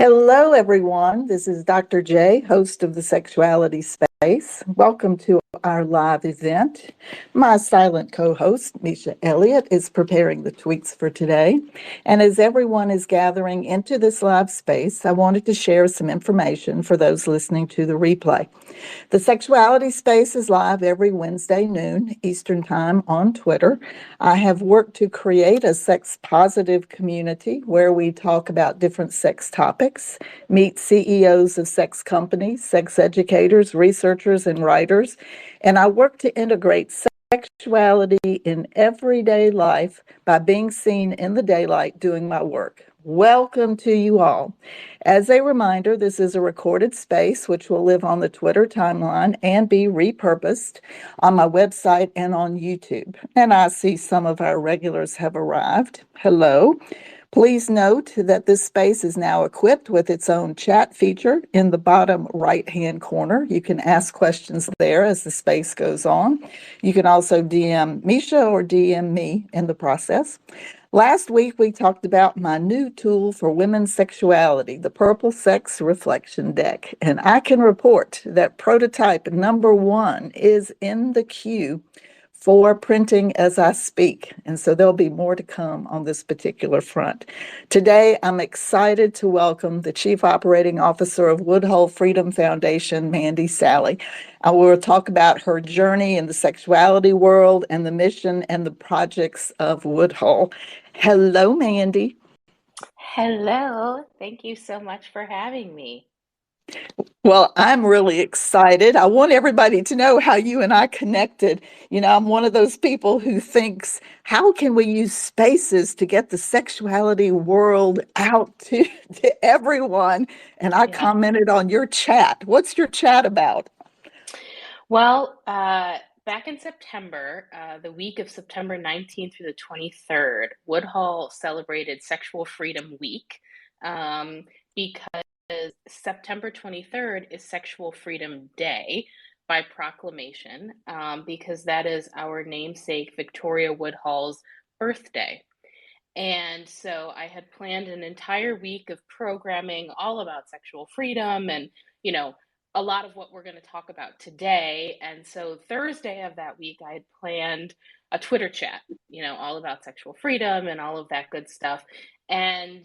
Hello, everyone. This is Dr. J, host of the Sexuality Space. Welcome to our live event. My silent co host, Misha Elliott, is preparing the tweets for today. And as everyone is gathering into this live space, I wanted to share some information for those listening to the replay. The Sexuality Space is live every Wednesday noon Eastern Time on Twitter. I have worked to create a sex positive community where we talk about different sex topics, meet CEOs of sex companies, sex educators, researchers, and writers, and I work to integrate sexuality in everyday life by being seen in the daylight doing my work. Welcome to you all. As a reminder, this is a recorded space which will live on the Twitter timeline and be repurposed on my website and on YouTube. And I see some of our regulars have arrived. Hello. Please note that this space is now equipped with its own chat feature in the bottom right-hand corner. You can ask questions there as the space goes on. You can also DM Misha or DM me in the process. Last week, we talked about my new tool for women's sexuality, the Purple Sex Reflection Deck. And I can report that prototype number 1 is in the queue for printing as I speak. And so there'll be more to come on this particular front. Today, I'm excited to welcome the Chief Operating Officer of Woodhull Freedom Foundation, Mandy Sally. I will talk about her journey in the sexuality world and the mission and the projects of Woodhull. Hello, Mandy. Hello, thank you so much for having me. Well, I'm really excited. I want everybody to know how you and I connected. I'm one of those people who thinks, how can we use spaces to get the sexuality world out to everyone? And I Yeah. commented on your chat. What's your chat about? Well, back in September, the week of September 19th through the 23rd, Woodhull celebrated Sexual Freedom Week because September 23rd is Sexual Freedom Day by proclamation, because that is our namesake Victoria Woodhull's birthday. And so I had planned an entire week of programming all about sexual freedom and, you know, a lot of what we're going to talk about today. And so Thursday of that week, I had planned a Twitter chat, all about sexual freedom and all of that good stuff. And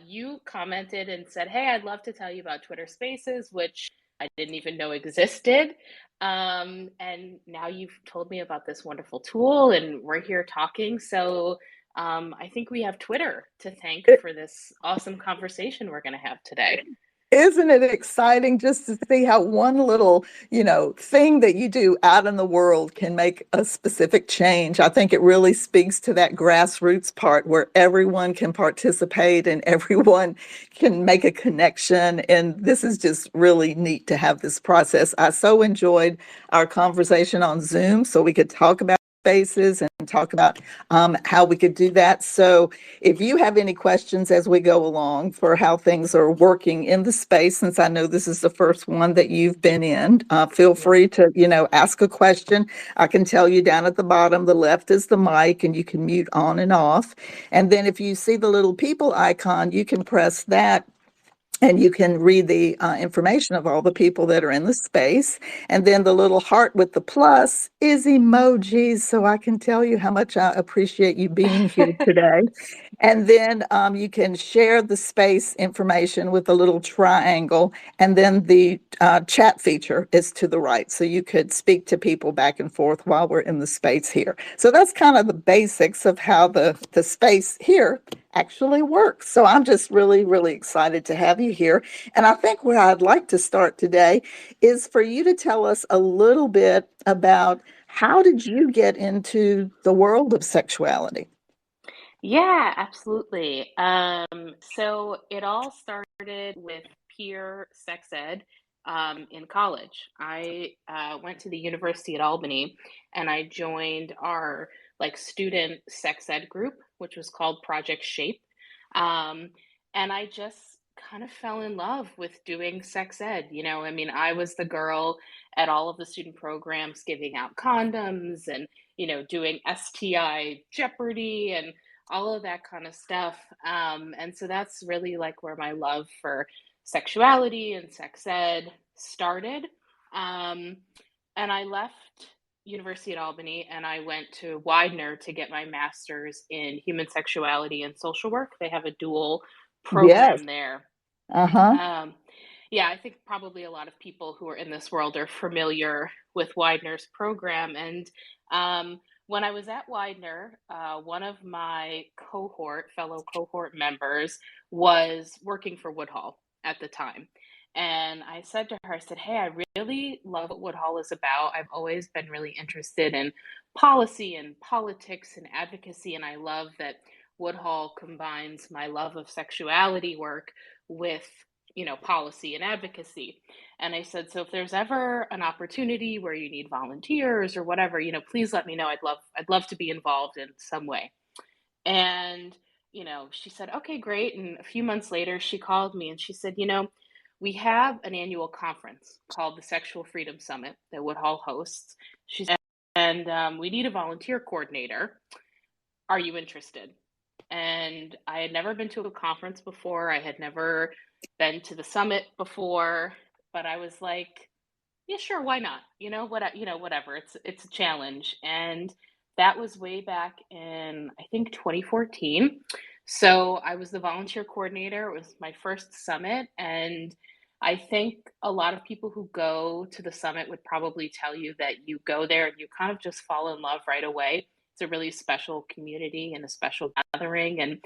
you commented and said, "Hey, I'd love to tell you about Twitter Spaces," which I didn't even know existed. And now you've told me about this wonderful tool, and we're here talking. So I think we have Twitter to thank for this awesome conversation we're going to have today. Isn't it exciting just to see how one little, thing that you do out in the world can make a specific change? I think it really speaks to that grassroots part where everyone can participate and everyone can make a connection. And this is just really neat to have this process. I so enjoyed our conversation on Zoom so we could talk about spaces and talk about how we could do that. So if you have any questions as we go along for how things are working in the space, since I know this is the first one that you've been in, feel Yeah. free to, ask a question. I can tell you down at the bottom, the left is the mic, and you can mute on and off. And then if you see the little people icon, you can press that and you can read the information of all the people that are in the space. And then the little heart with the plus is emojis. So I can tell you how much I appreciate you being here today. And then you can share the space information with a little triangle. And then the chat feature is to the right. So you could speak to people back and forth while we're in the space here. So that's kind of the basics of how the space here actually works. So I'm just really, really excited to have you here. And I think where I'd like to start today is for you to tell us a little bit about how did you get into the world of sexuality? Yeah, absolutely. So it all started with peer sex ed in college. I went to the University at Albany and I joined our student sex ed group, which was called Project Shape. Um, and I just kind of fell in love with doing sex ed. I mean, I was the girl at all of the student programs giving out condoms and, doing STI Jeopardy and all of that kind of stuff. And so that's really like where my love for sexuality and sex ed started. Um, and I left University at Albany and I went to Widener to get my master's in human sexuality and social work. They have a dual Yes. program there. Uh-huh. Um, yeah, I think probably a lot of people who are in this world are familiar with Widener's program. And when I was at Widener, one of my fellow cohort members, was working for Woodhull at the time. And I said to her, I said, "Hey, I really love what Woodhull is about. I've always been really interested in policy and politics and advocacy. And I love that Woodhull combines my love of sexuality work with policy and advocacy." And I said, "So if there's ever an opportunity where you need volunteers or whatever, please let me know. I'd love to be involved in some way." And she said, "Okay, great." And a few months later, she called me and she said, "We have an annual conference called the Sexual Freedom Summit that Woodhull hosts." She said, "And we need a volunteer coordinator. Are you interested?" And I had never been to a conference before. I had never been to the summit before, but I was like, "Yeah, sure, why not? Whatever. It's a challenge." And that was way back in, I think, 2014. So I was the volunteer coordinator. It was my first summit, and I think a lot of people who go to the summit would probably tell you that you go there and you kind of just fall in love right away. It's a really special community and a special gathering, and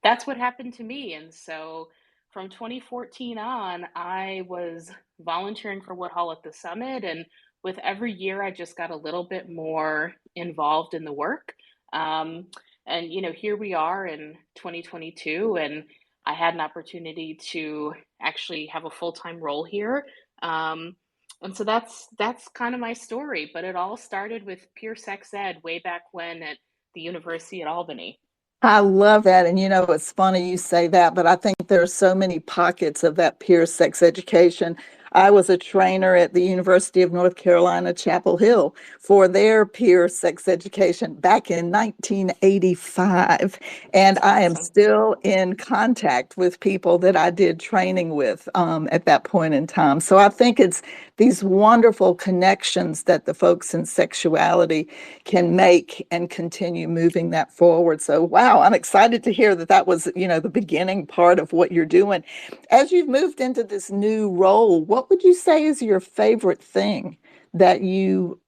that's what happened to me. And so from 2014 on, I was volunteering for Woodhull at the summit, and with every year, I just got a little bit more involved in the work. Um, and here we are in 2022, and I had an opportunity to actually have a full-time role here. Um, and so that's kind of my story, but it all started with pure sex ed way back when at the University at Albany. I love that. And it's funny you say that, but I think there are so many pockets of that peer sex education. I was a trainer at the University of North Carolina, Chapel Hill, for their peer sex education back in 1985. And That's I am awesome. still in contact with people that I did training with at that point in time. So I think it's these wonderful connections that the folks in sexuality can make and continue moving that forward. So, wow, I'm excited to hear that that was, the beginning part of what you're doing. As you've moved into this new role, what would you say is your favorite thing that you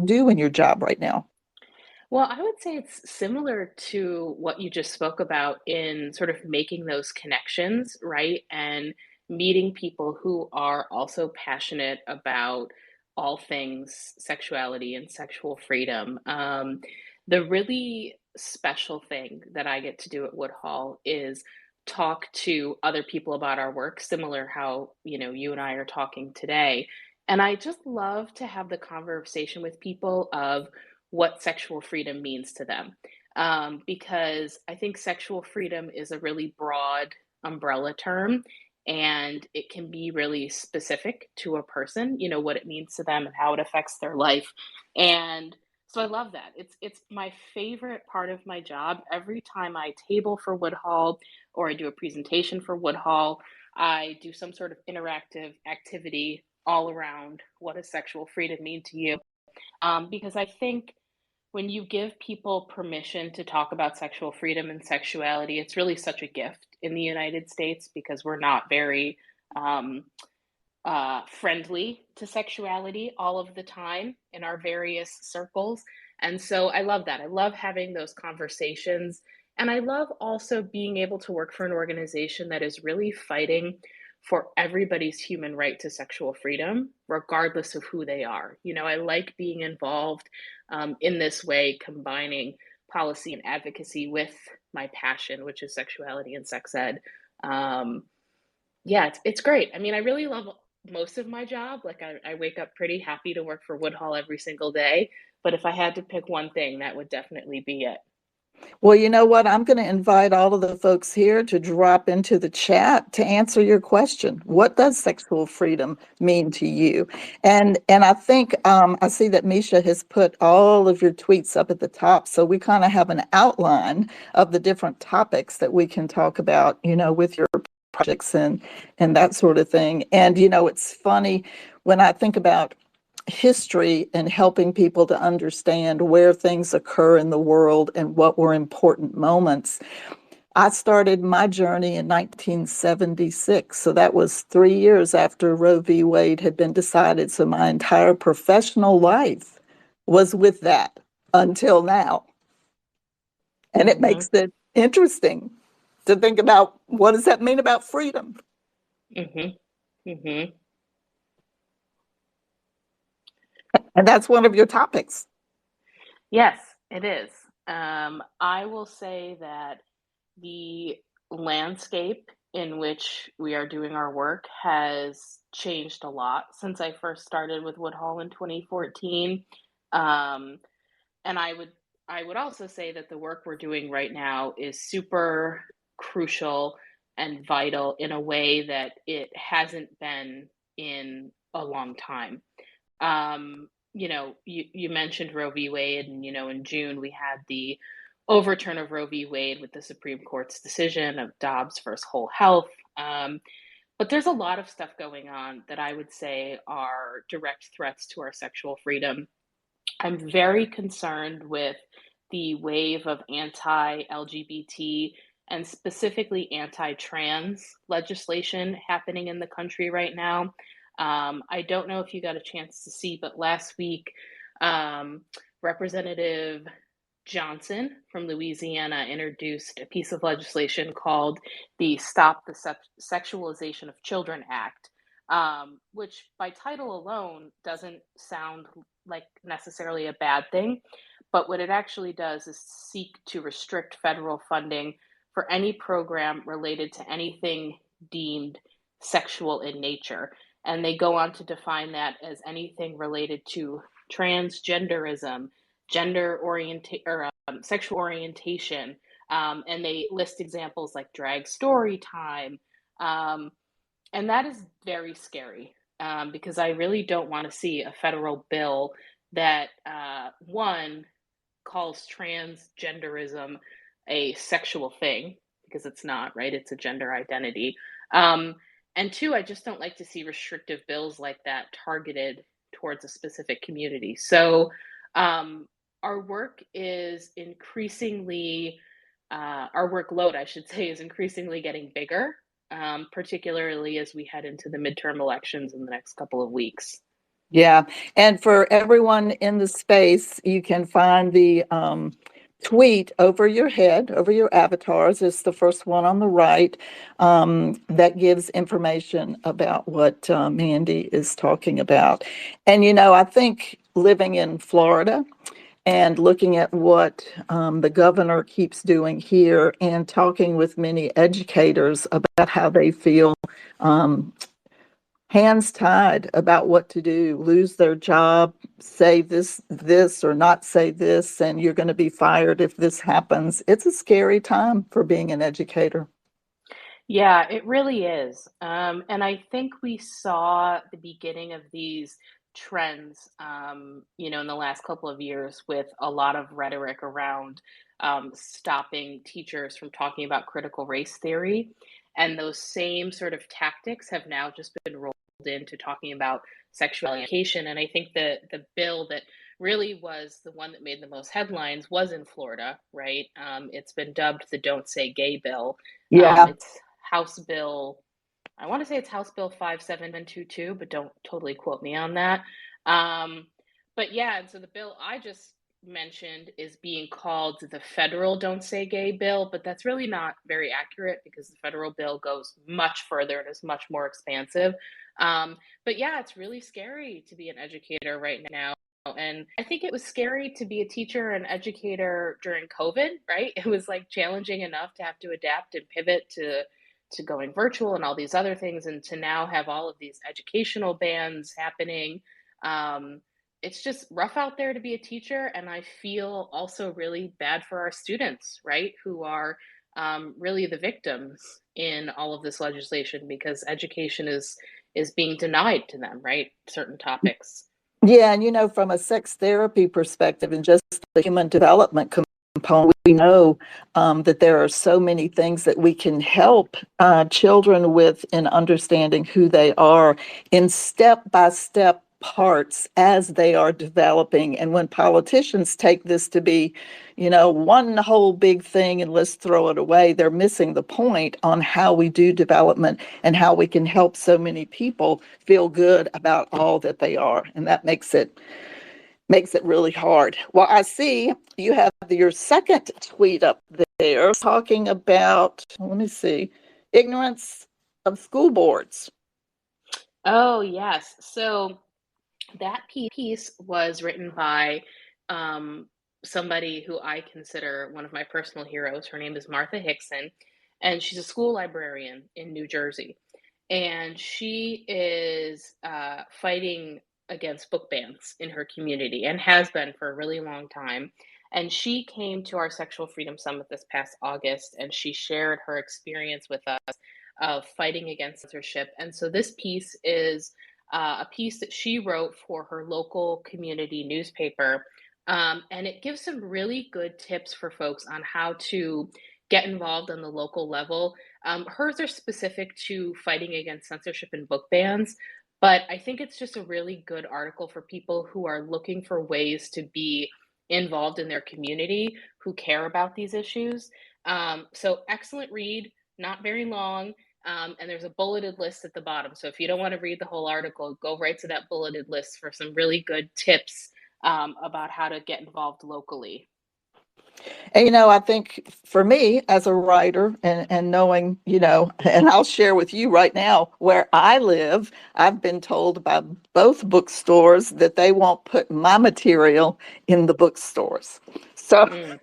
do in your job right now? Well, I would say it's similar to what you just spoke about in sort of making those connections, right? And meeting people who are also passionate about all things sexuality and sexual freedom. The really special thing that I get to do at Woodhall is talk to other people about our work, similar how, you and I are talking today. And I just love to have the conversation with people of what sexual freedom means to them. Because I think sexual freedom is a really broad umbrella term and it can be really specific to a person, what it means to them and how it affects their life. And so I love that. It's my favorite part of my job. Every time I table for Woodhull or I do a presentation for Woodhull, I do some sort of interactive activity all around what does sexual freedom mean to you? Because I think when you give people permission to talk about sexual freedom and sexuality, it's really such a gift in the United States because we're not very um, friendly to sexuality all of the time in our various circles. And so I love that. I love having those conversations. And I love also being able to work for an organization that is really fighting for everybody's human right to sexual freedom, regardless of who they are. I like being involved in this way, combining policy and advocacy with my passion, which is sexuality and sex ed. Um, yeah, it's great. I mean, I really love most of my job. Like, I wake up pretty happy to work for Woodhull every single day. But if I had to pick one thing, that would definitely be it. Well, you know what? I'm going to invite all of the folks here to drop into the chat to answer your question. What does sexual freedom mean to you? And I think I see that Misha has put all of your tweets up at the top, so we kind of have an outline of the different topics that we can talk about, with your projects and that sort of thing. And it's funny when I think about history and helping people to understand where things occur in the world and what were important moments. I started my journey in 1976. So that was 3 years after Roe v. Wade had been decided. So my entire professional life was with that until now. And it Mm-hmm. makes it interesting to think about, what does that mean about freedom? Mm-hmm. Mm-hmm. And that's one of your topics. Yes, it is. I will say that the landscape in which we are doing our work has changed a lot since I first started with Woodhull in 2014. Um, and I would also say that the work we're doing right now is super crucial and vital in a way that it hasn't been in a long time. You mentioned Roe v. Wade, and in June we had the overturn of Roe v. Wade with the Supreme Court's decision of Dobbs versus Whole Health. But there's a lot of stuff going on that I would say are direct threats to our sexual freedom. I'm very concerned with the wave of anti LGBT and specifically anti trans legislation happening in the country right now. I don't know if you got a chance to see, but last week, um, Representative Johnson from Louisiana introduced a piece of legislation called the Stop the Sexualization of Children Act, which by title alone doesn't sound like necessarily a bad thing. But what it actually does is seek to restrict federal funding for any program related to anything deemed sexual in nature. And they go on to define that as anything related to transgenderism, gender orientation, or sexual orientation. And they list examples like drag story time. And that is very scary, because I really don't want to see a federal bill that, one, calls transgenderism a sexual thing, because it's not, right? It's a gender identity. Um, and two, I just don't like to see restrictive bills like that targeted towards a specific community. So um, our work is increasingly, our workload, I should say, is increasingly getting bigger, particularly as we head into the midterm elections in the next couple of weeks. Yeah. And for everyone in the space, you can find the tweet over your head, over your avatars. It's the first one on the right, that gives information about what Mandy is talking about. And, I think living in Florida and looking at what the governor keeps doing here and talking with many educators about how they feel hands tied about what to do, lose their job, say this, or not say this, and you're going to be fired if this happens. It's a scary time for being an educator. Yeah, it really is. And I think we saw the beginning of these trends, in the last couple of years with a lot of rhetoric around stopping teachers from talking about critical race theory. And those same sort of tactics have now just been rolled into talking about sexual education. And I think the bill that really was the one that made the most headlines was in Florida, right? It's been dubbed the Don't Say Gay bill. Yeah. It's House Bill, I want to say it's House Bill 5722, but don't totally quote me on that. Um, but yeah, and so the bill I just mentioned is being called the federal Don't Say Gay bill, but that's really not very accurate because the federal bill goes much further and is much more expansive. Um, but yeah, it's really scary to be an educator right now. And I think it was scary to be a teacher and educator during COVID, right? It was like challenging enough to have to adapt and pivot to going virtual and all these other things, and to now have all of these educational bans happening. it's just rough out there to be a teacher, and I feel also really bad for our students, right, who are really the victims in all of this legislation because education is being denied to them, right? Certain topics. Yeah, and from a sex therapy perspective and just the human development component, we know that there are so many things that we can help children with in understanding who they are in step by step parts as they are developing. And when politicians take this to be, one whole big thing and let's throw it away, they're missing the point on how we do development and how we can help so many people feel good about all that they are. And that makes it really hard. Well, I see you have your second tweet up there talking about, let me see, ignorance of school boards. Oh, yes. So that piece was written by somebody who I consider one of my personal heroes. Her name is Martha Hickson, and she's a school librarian in New Jersey. And she is fighting against book bans in her community and has been for a really long time. And she came to our Sexual Freedom Summit this past August, and she shared her experience with us of fighting against censorship. And so this piece is a piece that she wrote for her local community newspaper. And it gives some really good tips for folks on how to get involved on the local level. Hers are specific to fighting against censorship and book bans, but I think it's just a really good article for people who are looking for ways to be involved in their community, who care about these issues. So excellent read, not very long. And there's a bulleted list at the bottom. So if you don't want to read the whole article, go right to that bulleted list for some really good tips about how to get involved locally. And I think for me as a writer and knowing, and I'll share with you right now where I live, I've been told by both bookstores that they won't put my material in the bookstores. So Mm,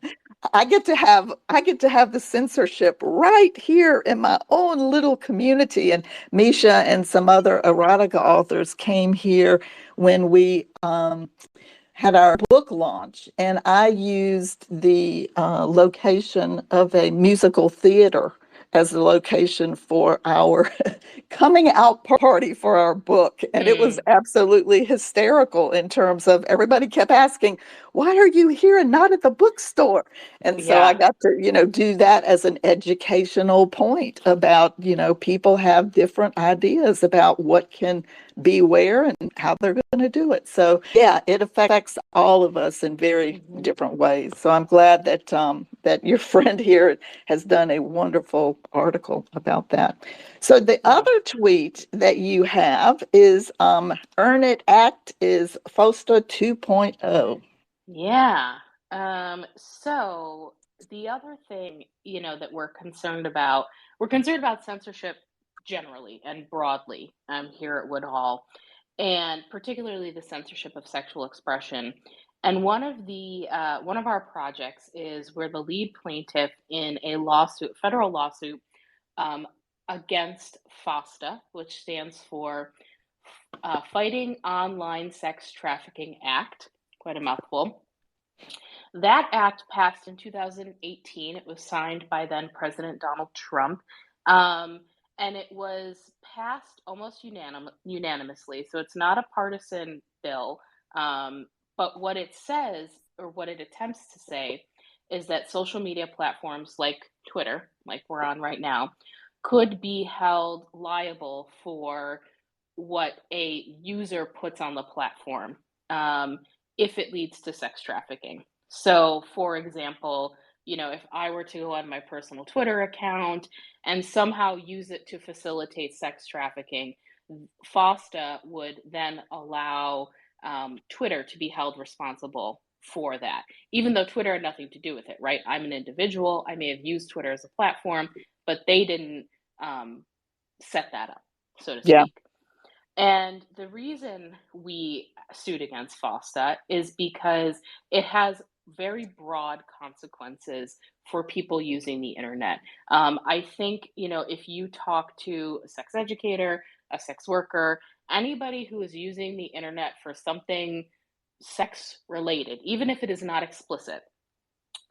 I get to have the censorship right here in my own little community. And Misha and some other erotica authors came here when we had our book launch, and I used the location of a musical theater as the location for our coming out party for our book. And it was mm, absolutely hysterical in terms of everybody kept asking, why are you here and not at the bookstore? And so I yeah. got to, do that as an educational point about, people have different ideas about what can be where and how they're going to do it. So yeah, it affects all of us in very Mhm. different ways. So I'm glad that your friend here has done a wonderful article about that. So the Yeah. other tweet that you have is Earn It Act is FOSTA 2.0. Yeah. So the other thing, that we're concerned about censorship generally and broadly here at Woodhall, and particularly the censorship of sexual expression. And one of our projects is we're the lead plaintiff in a lawsuit, federal lawsuit, um, against FOSTA, which stands for Fighting Online Sex Trafficking Act. Quite a mouthful. That act passed in 2018. It was signed by then President Donald Trump. Um, and it was passed almost unanimously. So it's not a partisan bill. Um, but what it says, or what it attempts to say, is that social media platforms like Twitter, like we're on right now, could be held liable for what a user puts on the platform if it leads to sex trafficking. So, for example, if I were to go on my personal Twitter account and somehow use it to facilitate sex trafficking, FOSTA would then allow Twitter to be held responsible for that, even though Twitter had nothing to do with it, right? I'm an individual. I may have used Twitter as a platform, but they didn't um, set that up, so to Yeah. speak. And the reason we sued against FOSTA is because it has very broad consequences for people using the internet. I think, if you talk to a sex educator, a sex worker, anybody who is using the internet for something sex related, even if it is not explicit,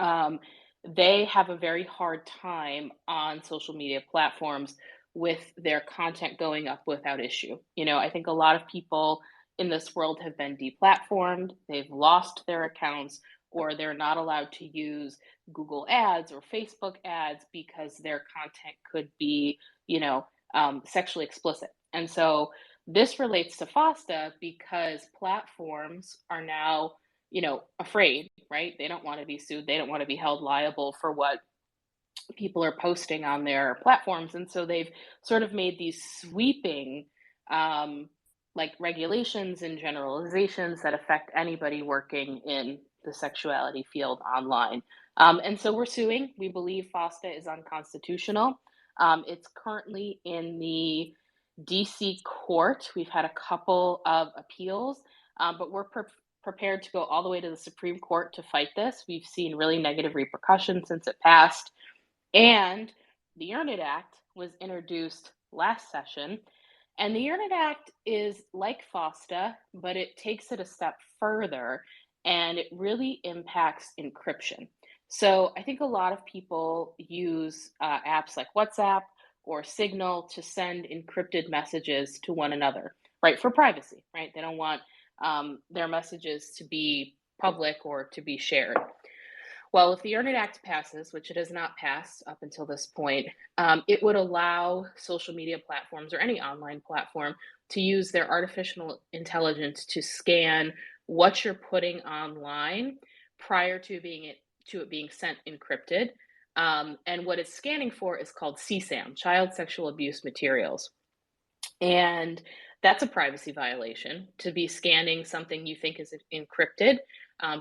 um, they have a very hard time on social media platforms with their content going up without issue. I think a lot of people in this world have been deplatformed, they've lost their accounts, or they're not allowed to use Google ads or Facebook ads because their content could be, sexually explicit. And so this relates to FOSTA because platforms are now, afraid, right? They don't want to be sued. They don't want to be held liable for what people are posting on their platforms. And so they've sort of made these sweeping, like regulations and generalizations that affect anybody working in the sexuality field online. And so we're suing. We believe FOSTA is unconstitutional. It's currently in the DC court. We've had a couple of appeals, but we're prepared to go all the way to the Supreme Court to fight this. We've seen really negative repercussions since it passed. And the Earn It Act was introduced last session. And the Earn It Act is like FOSTA, but it takes it a step further and it really impacts encryption. So I think a lot of people use apps like WhatsApp or Signal to send encrypted messages to one another, right? For privacy, right? They don't want their messages to be public or to be shared. Well, if the Earn It Act passes, which it has not passed up until this point, it would allow social media platforms or any online platform to use their artificial intelligence to scan what you're putting online prior to it being sent encrypted. And what it's scanning for is called CSAM, Child Sexual Abuse Materials. And that's a privacy violation to be scanning something you think is encrypted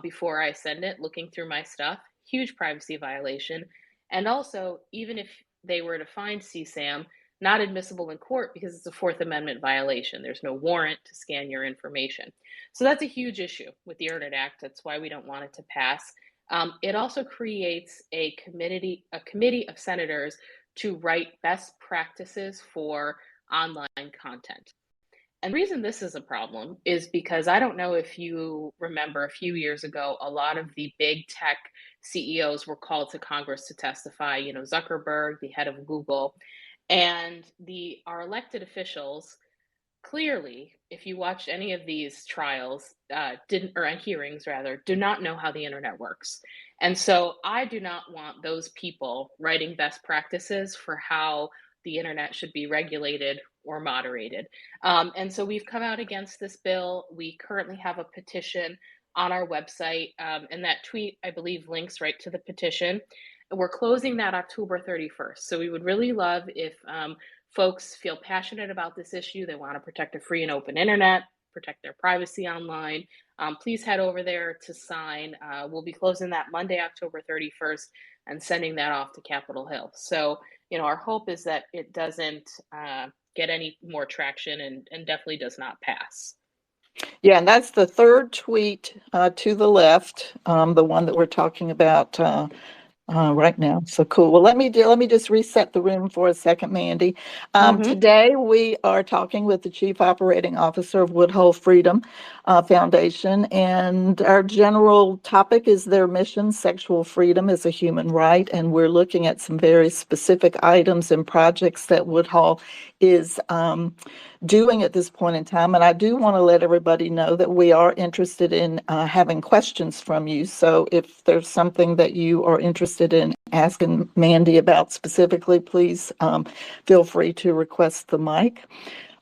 before I send it, looking through my stuff. Huge privacy violation. And also, even if they were to find CSAM, not admissible in court because it's a Fourth Amendment violation. There's no warrant to scan your information. So that's a huge issue with the Earn It Act. That's why we don't want it to pass. It also creates a committee of senators to write best practices for online content. And the reason this is a problem is because I don't know if you remember a few years ago, a lot of the big tech CEOs were called to Congress to testify, Zuckerberg, the head of Google, and our elected officials clearly, if you watched any of these trials, hearings rather, do not know how the internet works. And so I do not want those people writing best practices for how the internet should be regulated or moderated. And so we've come out against this bill. We currently have a petition on our website, and that tweet, I believe, links right to the petition. We're closing that October 31st. So we would really love if folks feel passionate about this issue. They want to protect a free and open internet, protect their privacy online. Please head over there to sign. We'll be closing that Monday, October 31st, and sending that off to Capitol Hill. So, our hope is that it doesn't get any more traction and definitely does not pass. Yeah, and that's the third tweet to the left, the one that we're talking about right now. So cool. Well, let me just reset the room for a second, Mandy. Today we are talking with the Chief Operating Officer of Woodhull Freedom Foundation, and our general topic is their mission: sexual freedom is a human right, and we're looking at some very specific items and projects that Woodhull is doing at this point in time. And I do want to let everybody know that we are interested in having questions from you. So if there's something that you are interested in asking Mandy about specifically, please feel free to request the mic.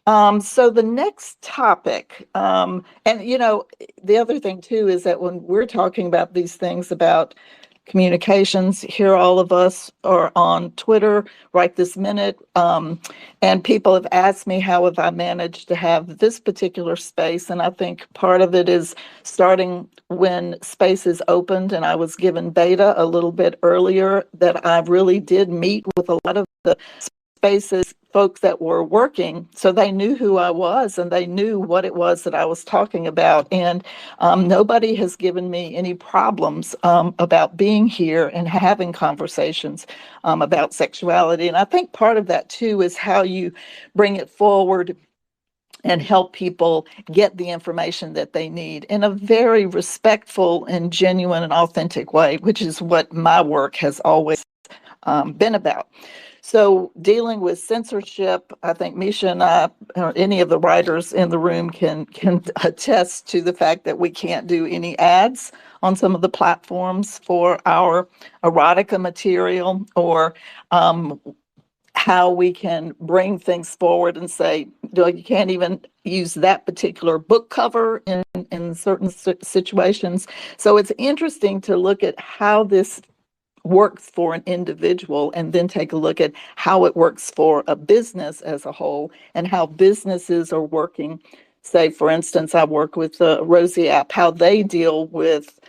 So the next topic, and the other thing too is that when we're talking about these things about communications, here all of us are on Twitter right this minute, and people have asked me how have I managed to have this particular space, and I think part of it is starting when Spaces opened and I was given beta a little bit earlier, that I really did meet with a lot of the Spaces folks that were working, so they knew who I was and they knew what it was that I was talking about. And nobody has given me any problems about being here and having conversations about sexuality. And I think part of that too is how you bring it forward and help people get the information that they need in a very respectful and genuine and authentic way, which is what my work has always been about. So dealing with censorship, I think Misha and I, or any of the writers in the room can attest to the fact that we can't do any ads on some of the platforms for our erotica material, or how we can bring things forward and say, no, you can't even use that particular book cover in certain situations. So it's interesting to look at how this works for an individual and then take a look at how it works for a business as a whole and how businesses are working. Say, for instance, I work with the Rosie app, how they deal with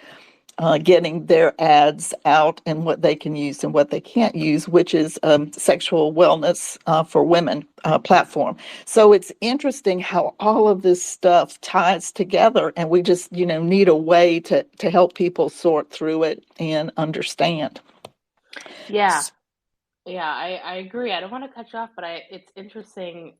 getting their ads out and what they can use and what they can't use, which is sexual wellness for women platform. So it's interesting how all of this stuff ties together, and we just, need a way to help people sort through it and understand. Yeah. Yeah, I agree. I don't want to cut you off, but it's interesting,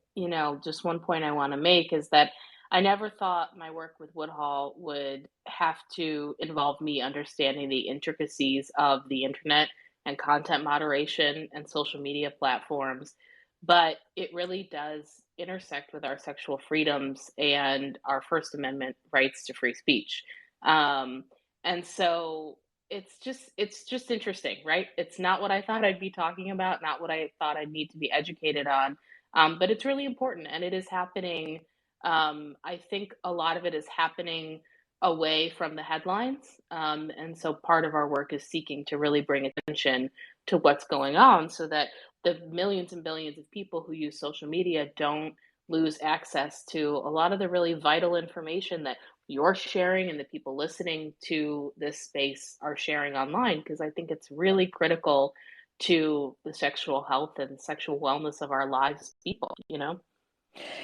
just one point I want to make is that I never thought my work with Woodhull would have to involve me understanding the intricacies of the internet and content moderation and social media platforms, but it really does intersect with our sexual freedoms and our First Amendment rights to free speech. Um, and so it's just interesting, right? It's not what I thought I'd be talking about, not what I thought I'd need to be educated on. But it's really important and it is happening. I think a lot of it is happening away from the headlines. And so part of our work is seeking to really bring attention to what's going on so that the millions and billions of people who use social media don't lose access to a lot of the really vital information that you're sharing and the people listening to this space are sharing online, because I think it's really critical to the sexual health and sexual wellness of our lives people.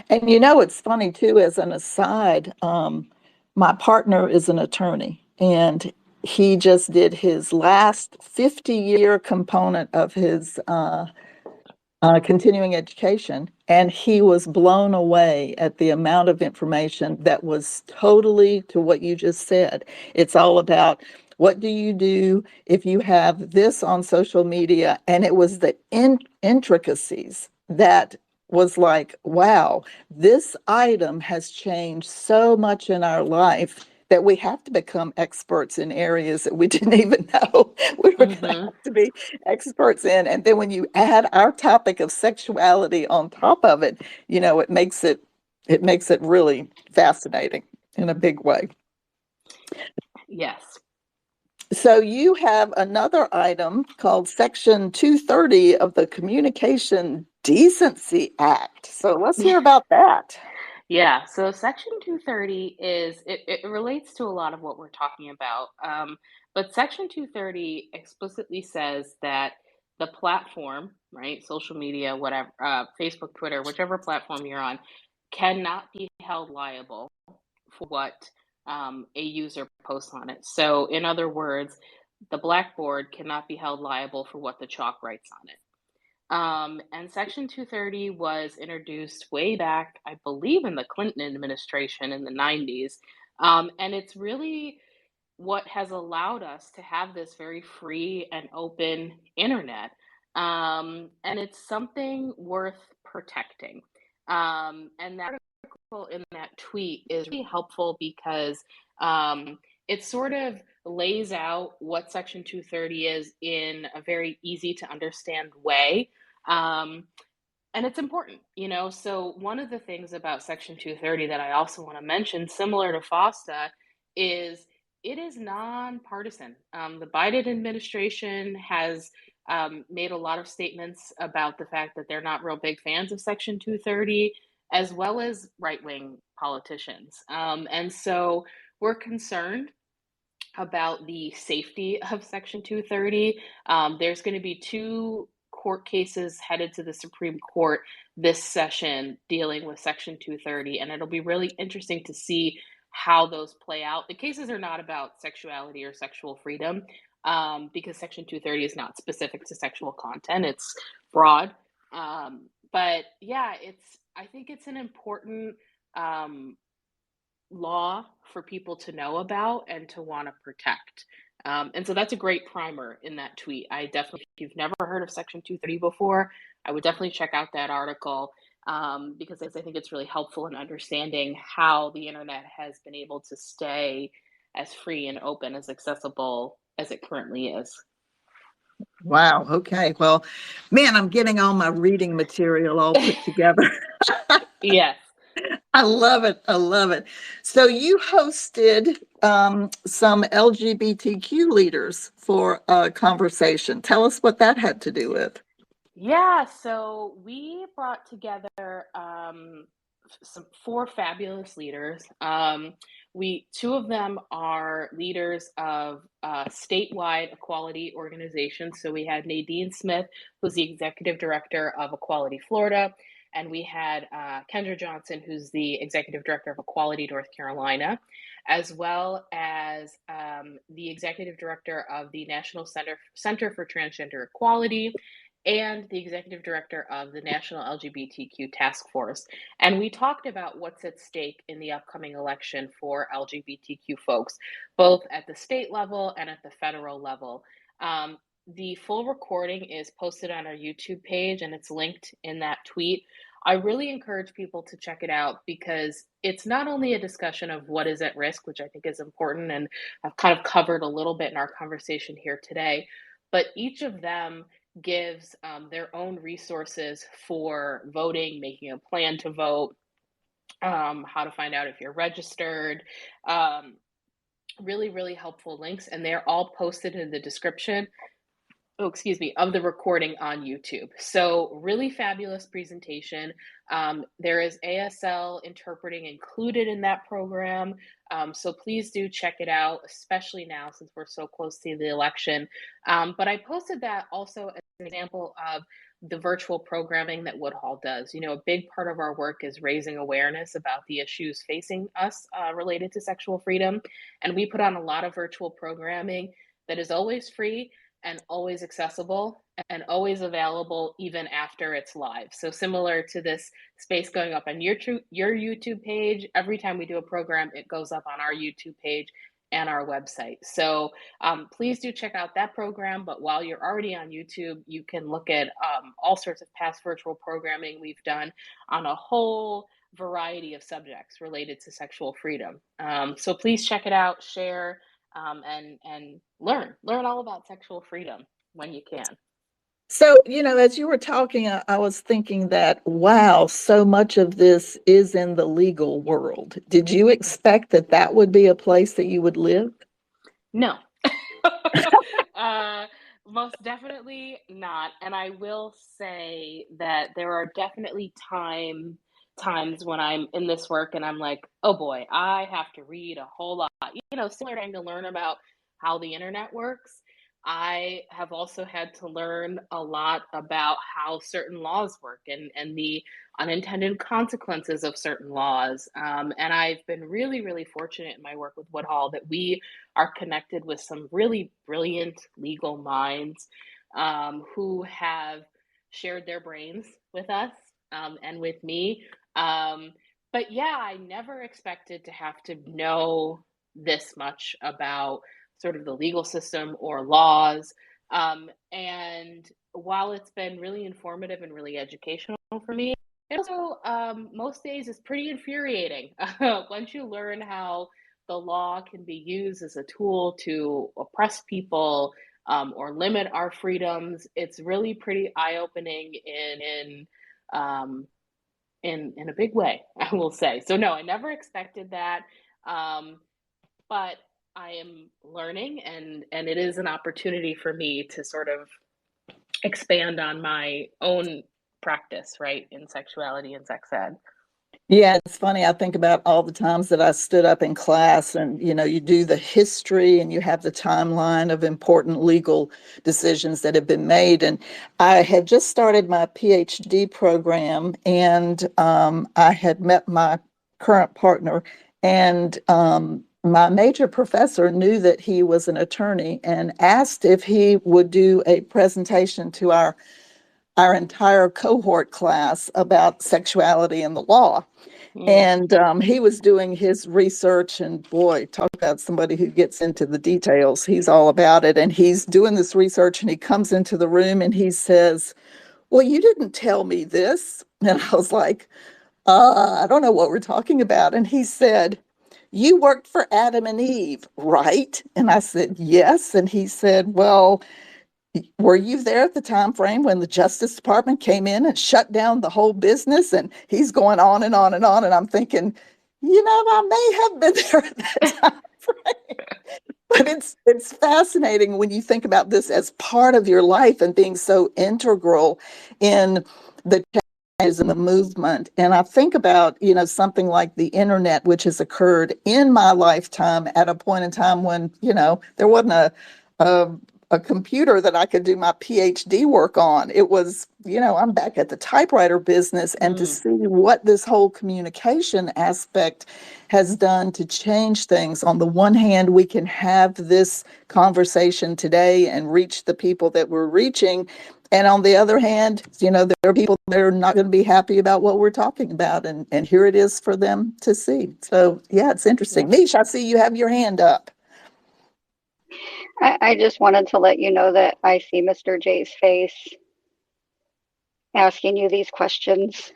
And it's funny too, as an aside, my partner is an attorney, and he just did his last 50-year component of his continuing education, and he was blown away at the amount of information that was totally to what you just said. It's all about what do you do if you have this on social media, and it was the intricacies that was like, wow, this item has changed so much in our life that we have to become experts in areas that we didn't even know we were going to Hmm. have to be experts in. And then when you add our topic of sexuality on top of it, it makes it really fascinating in a big way. Yes. So you have another item called Section 230 of the Communication Decency Act. So let's hear about that. Yeah, so Section 230 it relates to a lot of what we're talking about. But Section 230 explicitly says that the platform, right, social media, whatever, Facebook, Twitter, whichever platform you're on, cannot be held liable for what a user posts on it. So, in other words, the blackboard cannot be held liable for what the chalk writes on it. And Section 230 was introduced way back, I believe, in the Clinton administration in the 90s. And it's really what has allowed us to have this very free and open internet. And it's something worth protecting. And that article in that tweet is really helpful because it sort of lays out what Section 230 is in a very easy to understand way. Um, and it's important. So, one of the things about Section 230 that I also want to mention, similar to FOSTA, is it is nonpartisan. The Biden administration has made a lot of statements about the fact that they're not real big fans of Section 230, as well as right wing politicians. And so, we're concerned about the safety of Section 230. There's going to be two court cases headed to the Supreme Court this session dealing with Section 230, and it'll be really interesting to see how those play out. The cases are not about sexuality or sexual freedom because Section 230 is not specific to sexual content, it's broad. But yeah, I think it's an important um, law for people to know about and to want to protect. And so that's a great primer in that tweet. I definitely, if you've never heard of Section 230 before, I would definitely check out that article, because I think it's really helpful in understanding how the internet has been able to stay as free and open, as accessible as it currently is. Wow. Okay. Well, man, I'm getting all my reading material all put together. Yes. I love it. I love it. So you hosted some LGBTQ leaders for a conversation. Tell us what that had to do with. Yeah, so we brought together some four fabulous leaders. We two of them are leaders of statewide equality organizations. So we had Nadine Smith, who's the executive director of Equality Florida, and we had Kendra Johnson, who's the executive director of Equality North Carolina, as well as the executive director of the National Center for Transgender Equality and the executive director of the National LGBTQ Task Force. And we talked about what's at stake in the upcoming election for LGBTQ folks, both at the state level and at the federal level. The full recording is posted on our YouTube page and it's linked in that tweet. I really encourage people to check it out because it's not only a discussion of what is at risk, which I think is important and I've kind of covered a little bit in our conversation here today, but each of them gives their own resources for voting, making a plan to vote, how to find out if you're registered. Um, Really, really helpful links, and they're all posted in the description, oh, excuse me, of the recording on YouTube. So, really fabulous presentation. There is ASL interpreting included in that program. So, please do check it out, especially now since we're so close to the election. But I posted that also as an example of the virtual programming that Woodhull does. You know, a big part of our work is raising awareness about the issues facing us related to sexual freedom. And we put on a lot of virtual programming that is always free and always accessible and always available even after it's live. So similar to this space going up on your YouTube page, every time we do a program, it goes up on our YouTube page and our website. So please do check out that program. But while you're already on YouTube, you can look at all sorts of past virtual programming we've done on a whole variety of subjects related to sexual freedom. So please check it out, share, and learn all about sexual freedom when you can. So, as you were talking, I was thinking that, wow, so much of this is in the legal world. Did you expect that that would be a place that you would live? No. uh, Most definitely not. And I will say that there are definitely times when I'm in this work and I'm like, oh boy, I have to read a whole lot. You know, similar trying to learn about how the internet works. I have also had to learn a lot about how certain laws work and the unintended consequences of certain laws. And I've been really, really fortunate in my work with Woodhull that we are connected with some really brilliant legal minds who have shared their brains with us and with me. But yeah, I never expected to have to know this much about sort of the legal system or laws. And while it's been really informative and really educational for me, it also most days is pretty infuriating once you learn how the law can be used as a tool to oppress people or limit our freedoms. It's really pretty eye-opening um, in a big way, I will say. So no, I never expected that, but I am learning, and it is an opportunity for me to sort of expand on my own practice, right, in sexuality and sex ed. Yeah, it's funny. I think about all the times that I stood up in class and, you do the history and you have the timeline of important legal decisions that have been made. And I had just started my PhD program and I had met my current partner and my major professor knew that he was an attorney and asked if he would do a presentation to our our entire cohort class about sexuality and the law. Mm. And he was doing his research, and boy, talk about somebody who gets into the details. He's all about it. And he's doing this research, and he comes into the room and he says, "Well, you didn't tell me this." And I was like, I don't know what we're talking about. And he said, "You worked for Adam and Eve, right?" And I said, "Yes." And he said, "Well, were you there at the time frame when the Justice Department came in and shut down the whole business?" And he's going on and on and on. And I'm thinking, I may have been there at that time frame. But it's fascinating when you think about this as part of your life and being so integral in the changes in the movement. And I think about, something like the internet, which has occurred in my lifetime at a point in time when, there wasn't a a computer that I could do my PhD work on. It was, I'm back at the typewriter business, and to Mm. see what this whole communication aspect has done to change things. On the one hand, we can have this conversation today and reach the people that we're reaching. And on the other hand, there are people that are not going to be happy about what we're talking about. And here it is for them to see. So, yeah, it's interesting. Yep. Mish, I see you have your hand up. I just wanted to let you know that I see Mr. J's face asking you these questions.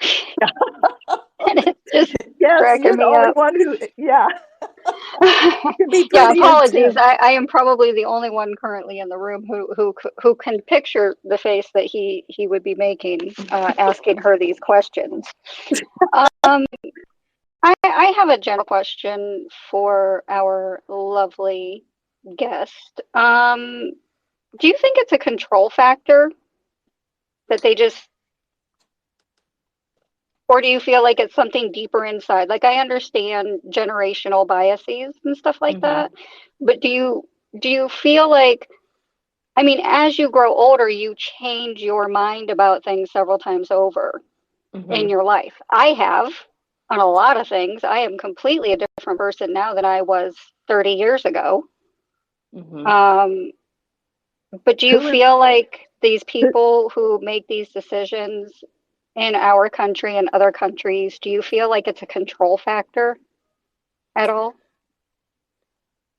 And it's just Yes, you're cracking the me only up. one who, yeah, it can be Yeah, pretty apologies. intense. I am probably the only one currently in the room who can picture the face that he would be making asking her these questions. Um, I have a general question for our lovely guest. Do you think it's a control factor that they just, or do you feel like it's something deeper inside? Like I understand generational biases and stuff like Mm-hmm. that, but do you feel like, I mean, as you grow older, you change your mind about things several times over in Mm-hmm. your life. I have on a lot of things. I am completely a different person now than I was 30 years ago. Mm-hmm. Um, but do you Who is, feel like these people who make these decisions in our country and other countries, do you feel like it's a control factor at all?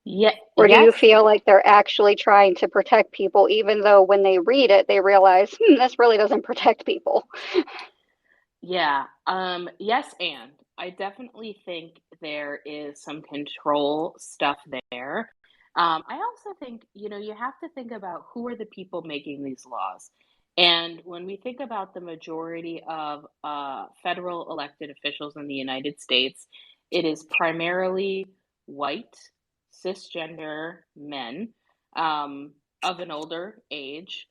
Yeah. Or do you Yes. feel like they're actually trying to protect people, even though when they read it, they realize, this really doesn't protect people? Yeah. Yes, and I definitely think there is some control stuff there. I also think, you have to think about who are the people making these laws. And when we think about the majority of federal elected officials in the United States, it is primarily white, cisgender men of an older age.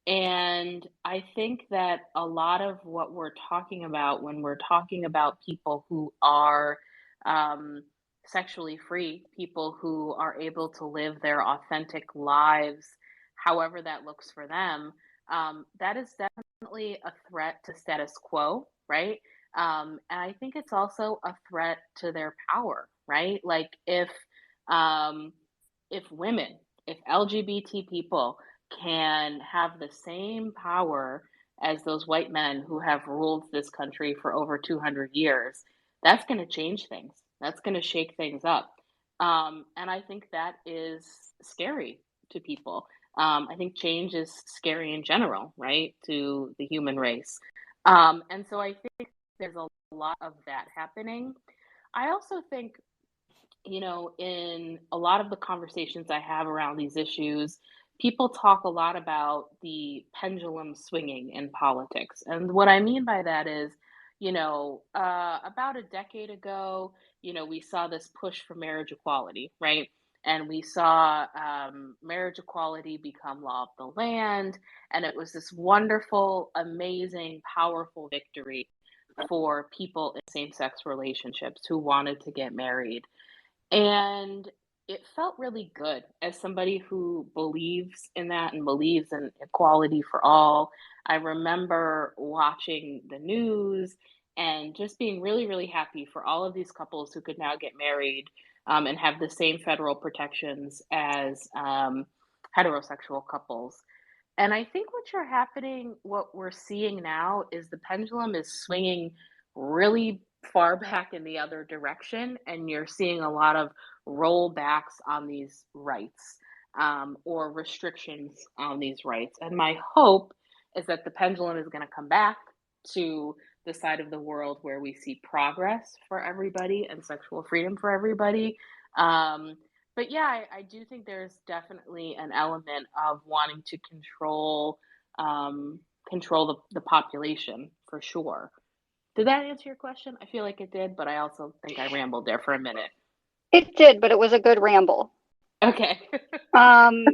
And I think that a lot of what we're talking about when we're talking about people who are um, sexually free, people who are able to live their authentic lives, however that looks for them, that is definitely a threat to status quo, right? And I think it's also a threat to their power, right? Like um, if women, if LGBT people can have the same power as those white men who have ruled this country for over 200 years, that's going to change things. That's going to shake things up. And I think that is scary to people. I think change is scary in general, right, to the human race. And so I think there's a lot of that happening. I also think in a lot of the conversations I have around these issues, people talk a lot about the pendulum swinging in politics. And what I mean by that is, about a decade ago, we saw this push for marriage equality, right? And we saw marriage equality become law of the land. And it was this wonderful, amazing, powerful victory for people in same sex relationships who wanted to get married. And it felt really good as somebody who believes in that and believes in equality for all. I remember watching the news and just being really, really happy for all of these couples who could now get married and have the same federal protections as heterosexual couples. And I think what we're seeing now is the pendulum is swinging really far back in the other direction, and you're seeing a lot of rollbacks on these rights, or restrictions on these rights. And my hope is that the pendulum is going to come back to the side of the world where we see progress for everybody and sexual freedom for everybody. Um, but yeah, I do think there's definitely an element of wanting to um, control the population for sure. Did that answer your question? I feel like it did, but I also think I rambled there for a minute. It did, but it was a good ramble. Okay. Um,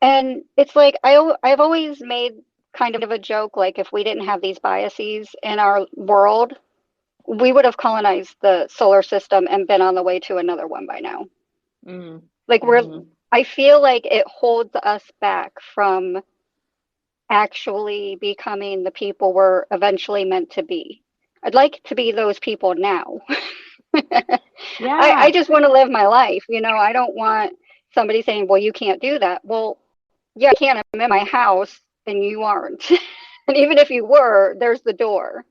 and it's like I've always made kind of a joke, like if we didn't have these biases in our world, we would have colonized the solar system and been on the way to another one by now. Mm, Like hmm. I feel like it holds us back from actually becoming the people we're eventually meant to be. I'd like to be those people now. I Yeah. just want to live my life. I don't want somebody saying, well, you can't do that. Well, yeah, I can. I'm in my house and you aren't. And even if you were, there's the door.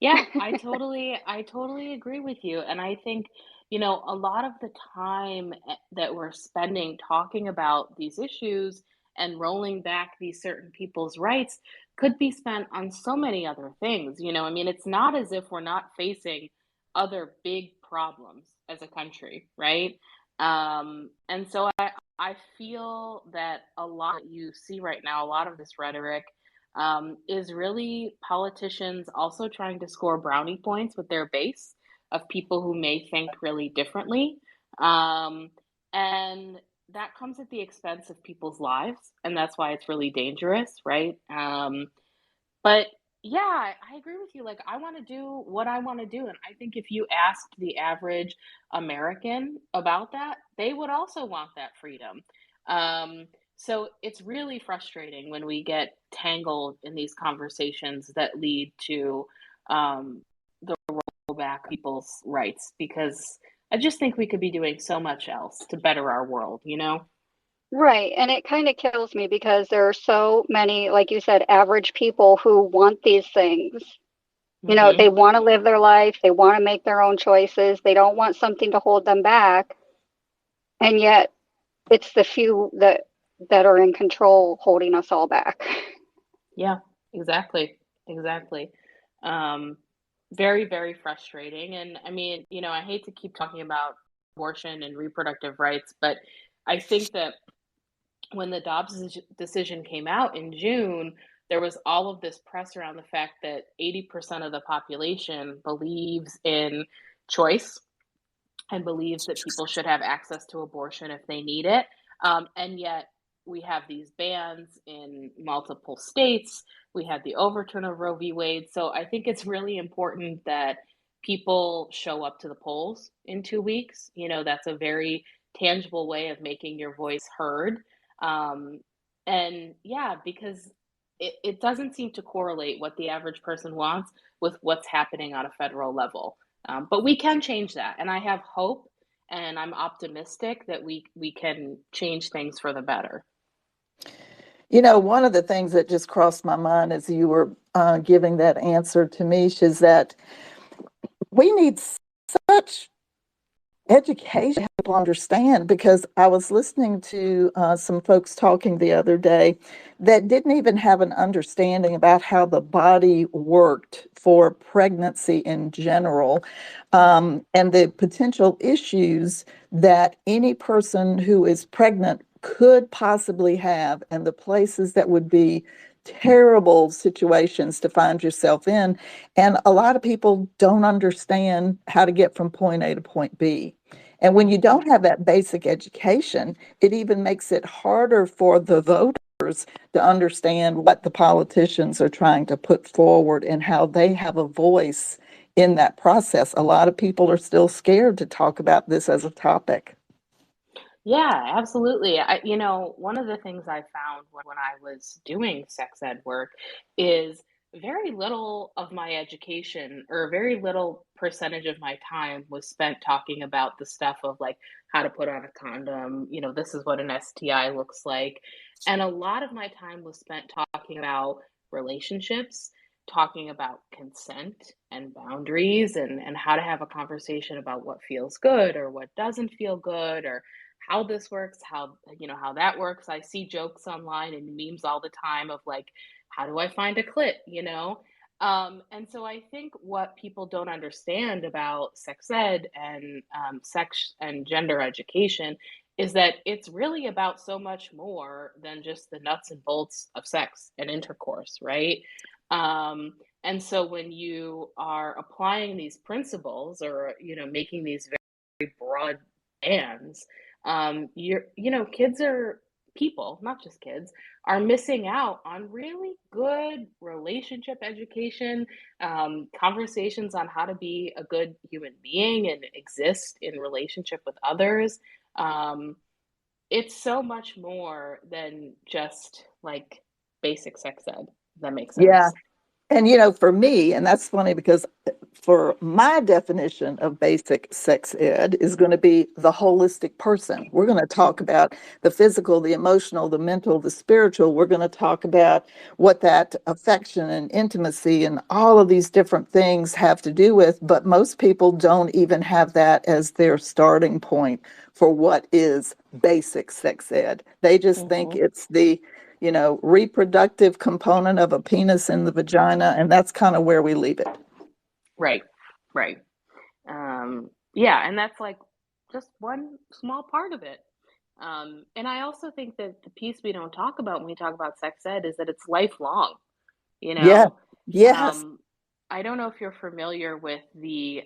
Yeah, I totally agree with you. And I think, a lot of the time that we're spending talking about these issues and rolling back these certain people's rights could be spent on so many other things. I mean, it's not as if we're not facing other big problems as a country, right? And so I feel that a lot that you see right now, a lot of this rhetoric is really politicians also trying to score brownie points with their base of people who may think really differently. Um, and that comes at the expense of people's lives. And that's why it's really dangerous, right? But yeah, I agree with you. Like, I want to do what I want to do. And I think if you asked the average American about that, they would also want that freedom. Um, so it's really frustrating when we get tangled in these conversations that lead to um, the rollback of people's rights, because I just think we could be doing so much else to better our world, you know? Right. And it kind of kills me because there are so many, like you said, average people who want these things. They Hmm. want to live their life, they want to make their own choices, they don't want something to hold them back. And yet it's the few that are in control holding us all back. Yeah, exactly. Exactly. Um, Very, very frustrating. And I mean, I hate to keep talking about abortion and reproductive rights, but I think that when the decision came out in June, there was all of this press around the fact that 80% of the population believes in choice and believes that people should have access to abortion if they need it. And yet, we have these bans in multiple states. We had the overturn of Roe v. Wade. So I think it's really important that people show up to the polls in 2 weeks. That's a very tangible way of making your voice heard. Um, and yeah, because it doesn't seem to correlate what the average person wants with what's happening on a federal level. But we can change that, and I have hope, and I'm optimistic that we can change things for the better. One of the things that just crossed my mind as you were giving that answer to me is that we need such education to help people understand, because I was listening to some folks talking the other day that didn't even have an understanding about how the body worked for pregnancy in general, and the potential issues that any person who is pregnant could possibly have, and the places that would be terrible situations to find yourself in. And a lot of people don't understand how to get from point A to point B. And when you Mhm. don't have that basic education, it even makes it harder for the voters to understand what the politicians are trying to put forward and how they have a voice in that process. A lot of people are still scared to talk about this as a topic. Yeah, absolutely. One of the things I found when I was doing sex ed work is very little of my education or a very little percentage of my time was spent talking about the stuff of like how to put on a condom, this is what an STI looks like. And a lot of my time was spent talking about relationships, talking about consent and boundaries and how to have a conversation about what feels good or what doesn't feel good or how this works, how that works. I see jokes online and memes all the time of like, how do I find a clit, and so I think what people don't understand about sex ed and sex and gender education is that it's really about so much more than just the nuts and bolts of sex and intercourse, right? And so when you are applying these principles or making these very broad bans, kids are people, not just kids, are missing out on really good relationship education, conversations on how to be a good human being and exist in relationship with others. Um, it's so much more than just like basic sex ed. If that makes Yeah. sense. And for me, and that's funny because for my definition of basic sex ed is going to be the holistic person. We're going to talk about the physical, the emotional, the mental, the spiritual. We're going to talk about what that affection and intimacy and all of these different things have to do with. But most people don't even have that as their starting point for what is basic sex ed. They just think Hmm. it's the reproductive component of a penis in the vagina, and that's kind of where we leave it. Right, right. Yeah, and that's like just one small part of it. And I also think that the piece we don't talk about when we talk about sex ed is that it's lifelong, you Yeah. know? Yes. Um, I don't know if you're familiar with the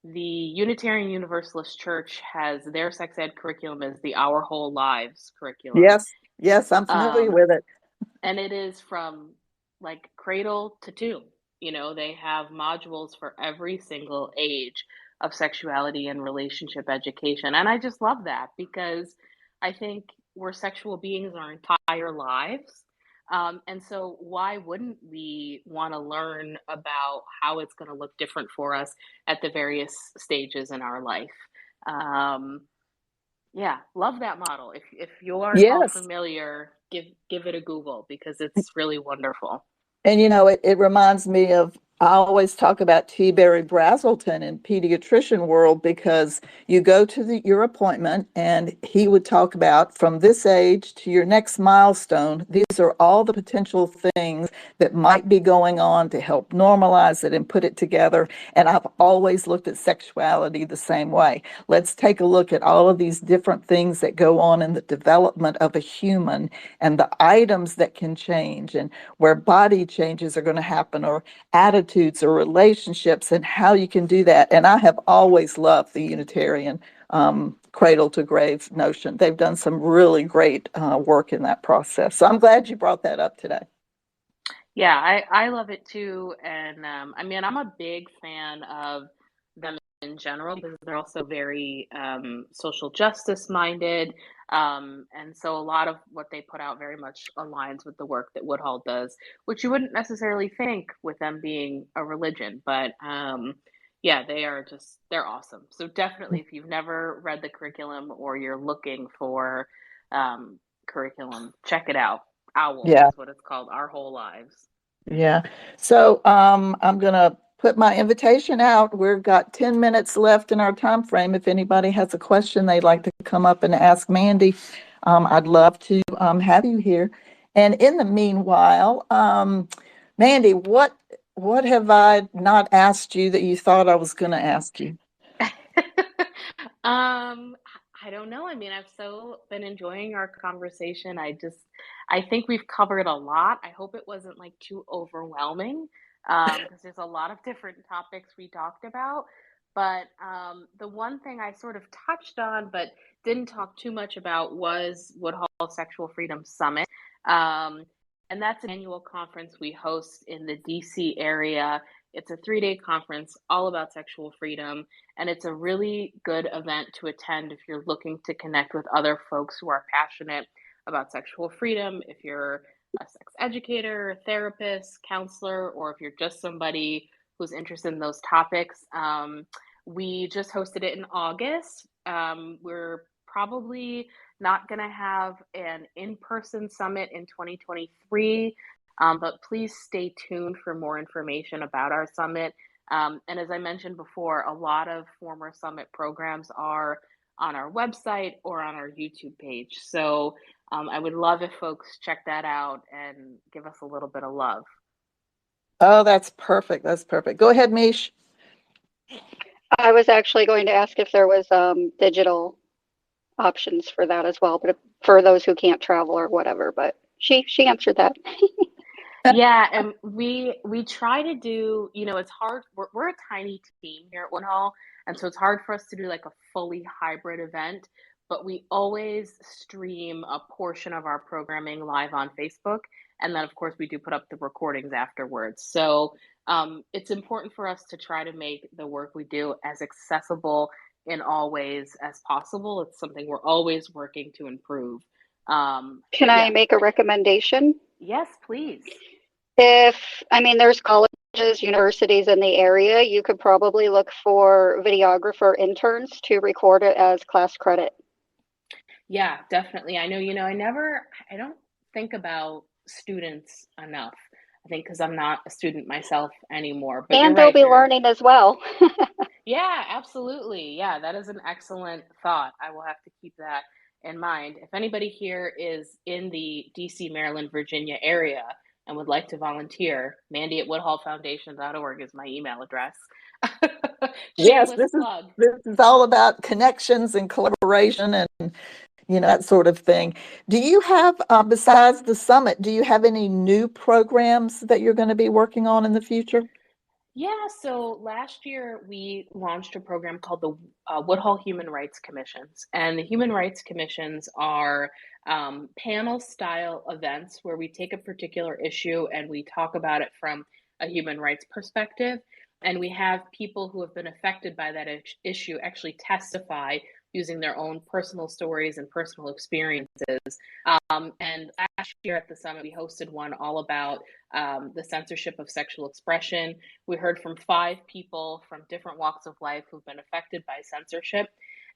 Unitarian Universalist Church has their sex ed curriculum as the Our Whole Lives curriculum. Yes. Yes. I'm familiar Um, with it. and it is from like cradle to tomb. They have modules for every single age of sexuality and relationship education. And I just love that because I think we're sexual beings our entire lives. And so, why wouldn't we want to learn about how it's going to look different for us at the various stages in our life? Um, yeah, love that model. If you aren't all Yes. familiar, give it a Google because it's really wonderful. And it reminds me of, I always talk about T. Barry Brazelton in pediatrician world because you go to your appointment and he would talk about from this age to your next milestone. These are all the potential things that might be going on to help normalize it and put it together. And I've always looked at sexuality the same way. Let's take a look at all of these different things that go on in the development of a human and the items that can change and where body changes are going to happen or attitudes or relationships and how you can do that. And I have always loved the Unitarian cradle to grave notion. They've done some really great work in that process. So I'm glad you brought that up today. Yeah, I love it too. And I mean, I'm a big fan of them in general because they're also very social justice minded. And so a lot of what they put out very much aligns with the work that Woodhull does, which you wouldn't necessarily think with them being a religion. But yeah, they're awesome. So definitely, if you've never read the curriculum or you're looking for curriculum, check it out. OWL Yeah. is what it's called, Our Whole Lives. Yeah. So I'm going to put my invitation out. We've got 10 minutes left in our time frame. If anybody has a question they'd like to come up and ask Mandy, I'd love to have you here. And in the meanwhile, Mandy, what have I not asked you that you thought I was going to ask you? Um, I don't know. I mean, I've so been enjoying our conversation. I think we've covered a lot. I hope it wasn't like too overwhelming, because there's a lot of different topics we talked about. But the one thing I sort of touched on, but didn't talk too much about was Woodhull Sexual Freedom Summit. Um, and that's an annual conference we host in the DC area. It's a 3-day conference all about sexual freedom. And it's a really good event to attend if you're looking to connect with other folks who are passionate about sexual freedom, if you're a sex educator, therapist, counselor, or if you're just somebody who's interested in those topics. We just hosted it in August. We're probably not going to have an in-person summit in 2023, but please stay tuned for more information about our summit. And as I mentioned before, a lot of former summit programs are on our website or on our YouTube page. So I would love if folks check that out and give us a little bit of love. Oh, that's perfect. That's perfect. Go ahead, Mish. I was actually going to ask if there was digital options for that as well, but for those who can't travel or whatever. But she answered that. Yeah, and we try to do, it's hard. We're a tiny team here at Woodhull, and so it's hard for us to do like a fully hybrid event, but we always stream a portion of our programming live on Facebook, and then of course we do put up the recordings afterwards. So it's important for us to try to make the work we do as accessible in all ways as possible. It's something we're always working to improve. Can I make a recommendation? Yes, please. There's colleges, universities in the area, you could probably look for videographer interns to record it as class credit. Yeah, definitely. I know, I don't think about students enough. I think because I'm not a student myself anymore. But and they'll be learning as well. Yeah, absolutely. Yeah, that is an excellent thought. I will have to keep that in mind. If anybody here is in the DC, Maryland, Virginia area and would like to volunteer, Mandy@woodhullfoundation.org is my email address. Yes, Shameless plug. this is all about connections and collaboration and that sort of thing. Do you have, besides the summit, do you have any new programs that you're going to be working on in the future? Yeah, so last year we launched a program called the Woodhull Human Rights Commissions. And the Human Rights Commissions are panel style events where we take a particular issue and we talk about it from a human rights perspective. And we have people who have been affected by that issue actually testify using their own personal stories and personal experiences. And last year at the summit, we hosted one all about the censorship of sexual expression. We heard from 5 people from different walks of life who've been affected by censorship.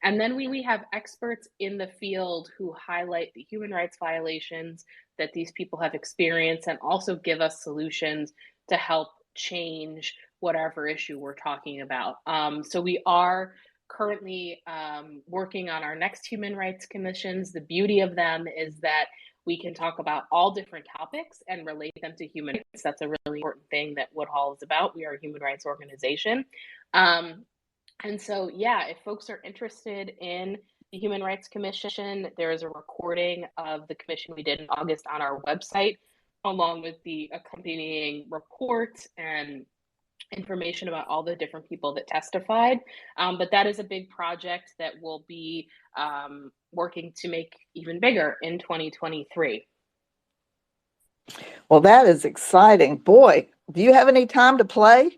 And then we have experts in the field who highlight the human rights violations that these people have experienced and also give us solutions to help change whatever issue we're talking about. So we are currently working on our next human rights commissions. The beauty of them is that we can talk about all different topics and relate them to human rights. That's a really important thing that Woodhull is about. We are a human rights organization. And so, yeah, if folks are interested in the Human Rights Commission, there is a recording of the commission we did in August on our website, along with the accompanying report and information about all the different people that testified. But that is a big project that we'll be working to make even bigger in 2023. Well, that is exciting. Boy, do you have any time to play?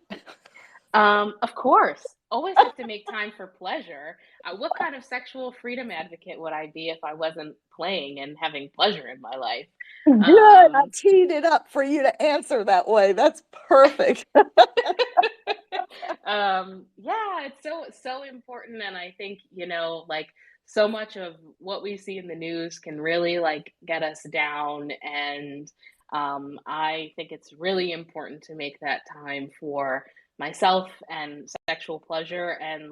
Of course. Always have to make time for pleasure. What kind of sexual freedom advocate would I be if I wasn't playing and having pleasure in my life? Good. I teed it up for you to answer that way. That's perfect. Yeah, it's so important. And I think, so much of what we see in the news can really get us down. And I think it's really important to make that time for myself and sexual pleasure and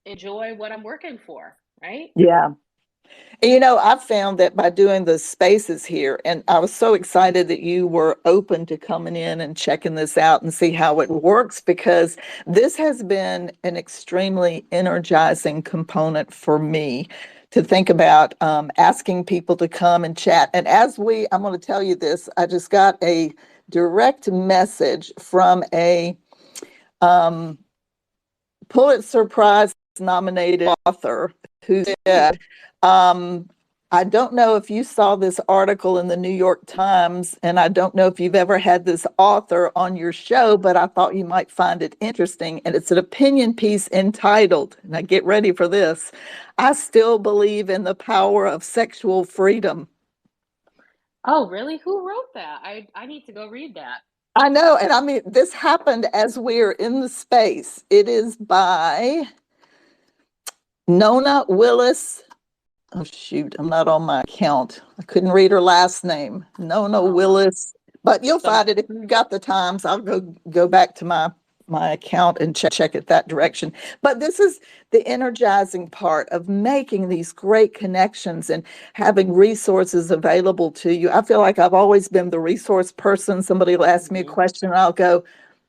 enjoy what I'm working for, right? Yeah. I've found that by doing the spaces here, and I was so excited that you were open to coming in and checking this out and see how it works, because this has been an extremely energizing component for me to think about asking people to come and chat. And I'm going to tell you this, I just got a direct message from a Pulitzer Prize nominated author who said, I don't know if you saw this article in the New York Times, and I don't know if you've ever had this author on your show, but I thought you might find it interesting. And it's an opinion piece entitled, now get ready for this, I Still Believe in the Power of Sexual Freedom. Oh, really? Who wrote that? I need to go read that. I know, and I mean, this happened as we're in the space. It is by Nona Willis. Oh, shoot, I'm not on my account. I couldn't read her last name. Nona Oh, Willis. But you'll some find it if you've got the times. I'll go back to my account and check it that direction. But this is the energizing part of making these great connections and having resources available to you. I feel like I've always been the resource person. Somebody will ask me a Mhm. question and I'll go,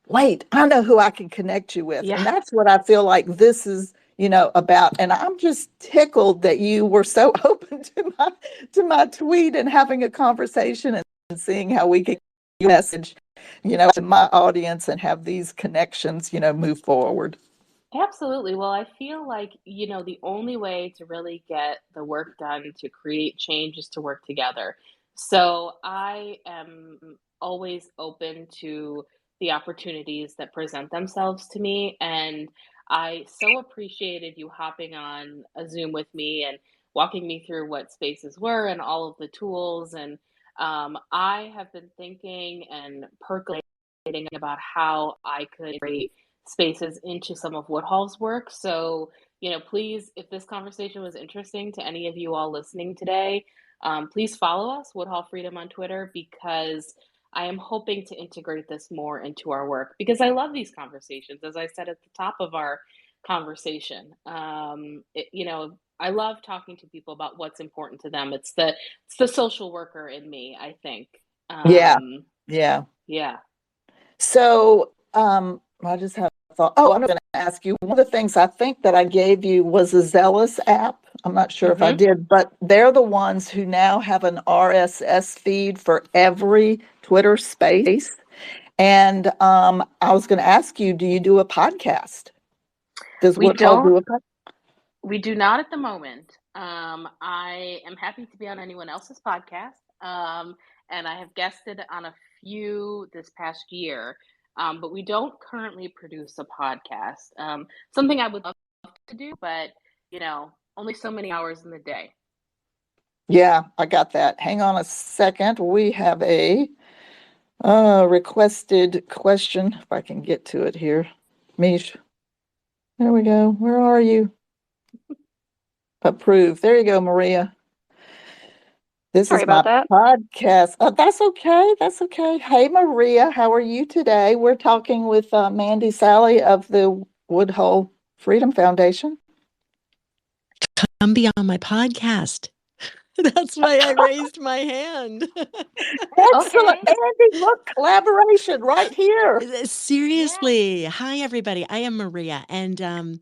wait, I know who I can connect you with. And Yeah, that's what I feel like this is, about. And I'm just tickled that you were so open to my tweet and having a conversation and seeing how we can message, to my audience and have these connections, move forward. absolutely. Well, I feel like, the only way to really get the work done to create change is to work together. So I am always open to the opportunities that present themselves to me. And I so appreciated you hopping on a Zoom with me and walking me through what spaces were and all of the tools. And I have been thinking and percolating about how I could integrate spaces into some of Woodhull's work. So, please, if this conversation was interesting to any of you all listening today, please follow us, Woodhull Freedom on Twitter, because I am hoping to integrate this more into our work because I love these conversations. As I said at the top of our conversation, I love talking to people about what's important to them. It's the social worker in me, I think. Yeah, Um, yeah. yeah. So, I just have a thought. Oh, I'm going to ask you. One of the things I think that I gave you was a Zealous app. I'm not sure if I hmm did, but they're the ones who now have an RSS feed for every Twitter space. And I was going to ask you, do you do a podcast? Does We Woodhull don't do a podcast? We do not at the moment. I am happy to be on anyone else's podcast, and I have guested on a few this past year, but we don't currently produce a podcast. Something I would love to do, but only so many hours in the day. Yeah, I got that. Hang on a second. We have a requested question. If I can get to it here. Mish, there we go. Where are you? Approved. There you go, Maria. This Sorry is my about that. podcast. That's okay. That's okay. Hey, Maria, how are you today? We're talking with Mandy Sally of the Woodhull Freedom Foundation. Come be on my podcast. That's why I raised my hand. Excellent. Okay. Mandy, look, collaboration right here. Yeah. Seriously. Hi, everybody. I am Maria. And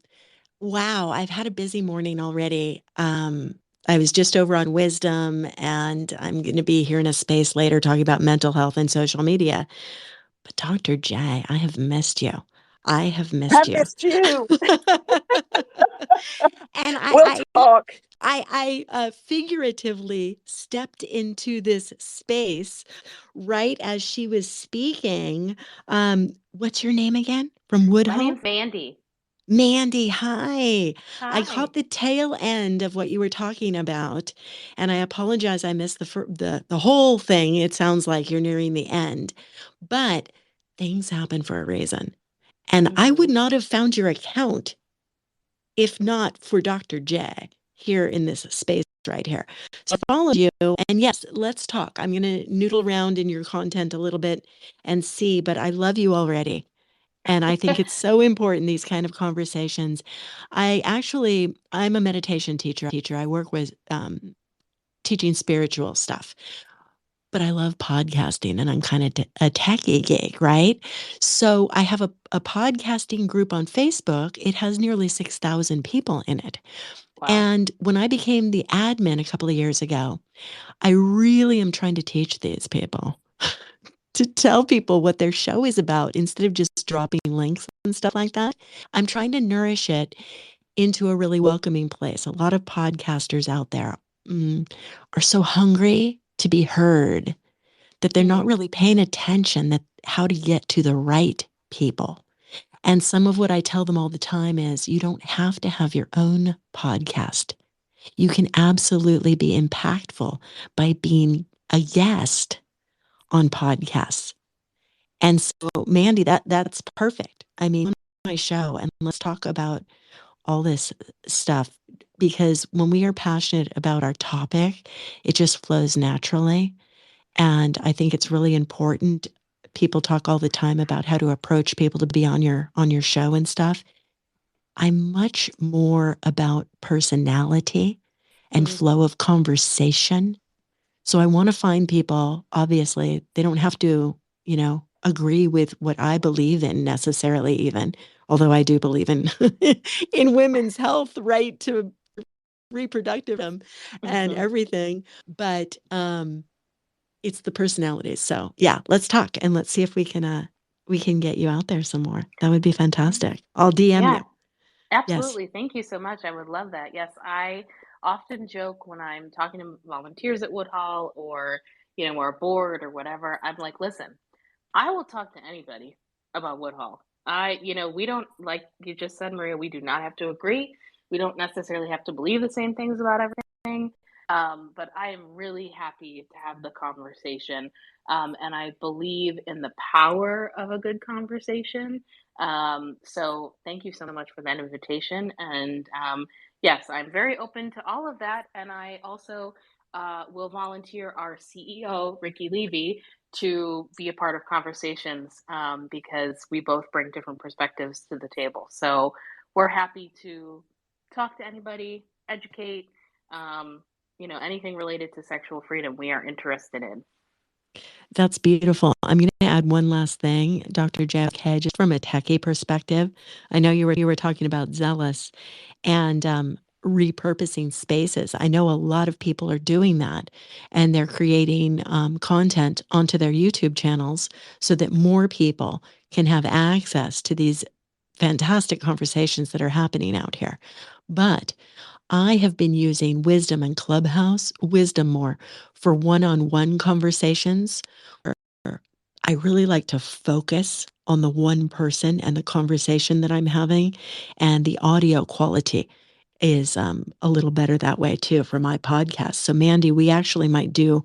wow, I've had a busy morning already. I was just over on Wisdom, and I'm going to be here in a space later talking about mental health and social media. But Dr. J, I have missed you. I have I missed you. missed you. And We'll talk. I figuratively stepped into this space right as she was speaking. What's your name again? From My Woodhull? name's Mandy. Mandy, hi. I caught Hi. the tail end of what you were talking about, and I apologize I missed the whole thing. It sounds like you're nearing the end, but things happen for a reason. And I would hmm not have found your account if not for Dr. J here in this space right here. So I followed you, and yes, let's talk. I'm going to noodle around in your content a little bit and see, but I love you already. And I think it's so important, these kind of conversations. I'm a meditation teacher. I work with teaching spiritual stuff, but I love podcasting and I'm kind of a techie geek, right? So I have a podcasting group on Facebook. It has nearly 6,000 people in it. Wow. And when I became the admin a couple of years ago, I really am trying to teach these people to tell people what their show is about instead of just dropping links and stuff like that. I'm trying to nourish it into a really welcoming place. A lot of podcasters out there are so hungry to be heard that they're not hmm really paying attention that how to get to the right people. And some of what I tell them all the time is you don't have to have your own podcast. You can absolutely be impactful by being a guest on podcasts. And so, Mandy, that's perfect. I mean, on my show, and let's talk about all this stuff, because when we are passionate about our topic, it just flows naturally. And I think it's really important. People talk all the time about how to approach people to be on your show and stuff. I'm much more about personality and flow of conversation. So I want to find people, obviously, they don't have to, agree with what I believe in necessarily even, although I do believe in in women's health, right to reproductive and everything, but it's the personalities. So, yeah, let's talk and let's see if we can get you out there some more. That would be fantastic. I'll DM Yeah, you. Yes. absolutely. Thank you so much. I would love that. Yes, I often joke when I'm talking to volunteers at Woodhull or, we're bored or whatever. I'm like, listen, I will talk to anybody about Woodhull. We don't, like you just said, Maria, we do not have to agree. We don't necessarily have to believe the same things about everything. But I am really happy to have the conversation. And I believe in the power of a good conversation. So thank you so much for that invitation. And yes, I'm very open to all of that. And I also will volunteer our CEO, Ricky Levy, to be a part of conversations because we both bring different perspectives to the table. So we're happy to talk to anybody, educate, anything related to sexual freedom we are interested in. That's beautiful. I'm going to add one last thing, Dr. Jeff K, just from a techie perspective. I know you were talking about zealous and repurposing spaces. I know a lot of people are doing that, and they're creating content onto their YouTube channels so that more people can have access to these fantastic conversations that are happening out here. But I have been using Wisdom and Clubhouse, Wisdom more, for one-on-one conversations. I really like to focus on the one person and the conversation that I'm having, and the audio quality is a little better that way too for my podcast. So, Mandy, we actually might do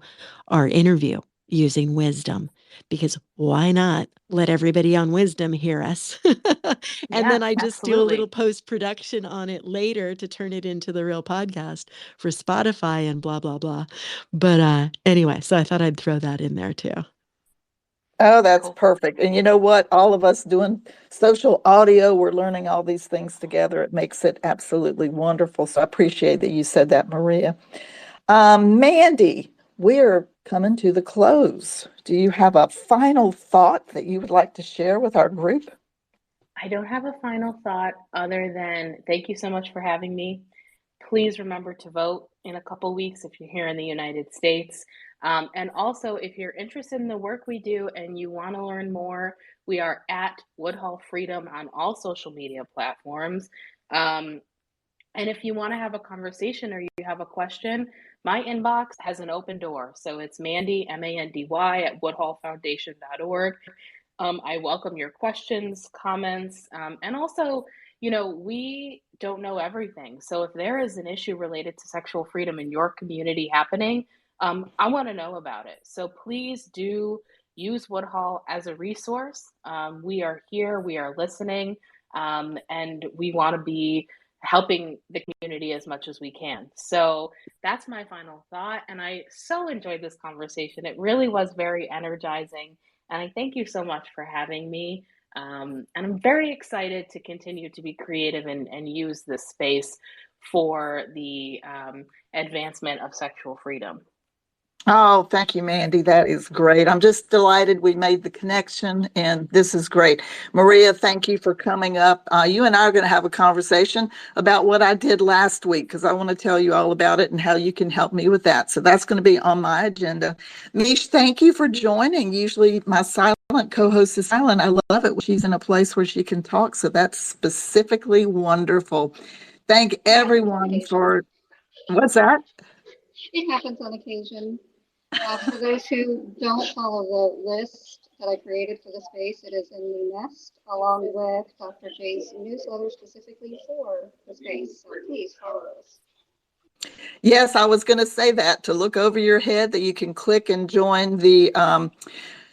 our interview using Wisdom, because why not let everybody on Wisdom hear us? And Yeah, then I just do a little absolutely. post production on it later to turn it into the real podcast for Spotify and blah, blah, blah. But anyway, so I thought I'd throw that in there too. Oh, that's Cool. perfect. And you know what? All of us doing social audio, we're learning all these things together. It makes it absolutely wonderful. So I appreciate that you said that, Maria. Mandy, we're coming to the close. Do you have a final thought that you would like to share with our group? I don't have a final thought other than thank you so much for having me. Please remember to vote in a couple weeks if you're here in the United States. And also, if you're interested in the work we do and you want to learn more, we are at Woodhull Freedom on all social media platforms. Um, and if you want to have a conversation or you have a question, my inbox has an open door. So it's Mandy, MANDY, at woodhullfoundation.org. I welcome your questions, comments, and also, we don't know everything. So if there is an issue related to sexual freedom in your community happening, I want to know about it. So please do use Woodhull as a resource. We are here, we are listening, and we want to be helping the community as much as we can. So that's my final thought. And I so enjoyed this conversation. It really was very energizing. And I thank you so much for having me. And I'm very excited to continue to be creative and use this space for the advancement of sexual freedom. Oh, thank you, Mandy. That is great. I'm just delighted we made the connection, and this is great. Maria, thank you for coming up. You and I are going to have a conversation about what I did last week, because I want to tell you all about it and how you can help me with that. So that's going to be on my agenda. Mish, thank you for joining. Usually my silent co-host is silent. I love it when she's in a place where she can talk. So that's specifically wonderful. Thank everyone for, what's that? It happens on occasion. For those who don't follow the list that I created for the space, it is in the Nest, along with Dr. J's newsletter specifically for the space. So please follow us. Yes, I was going to say that, to look over your head, that you can click and join the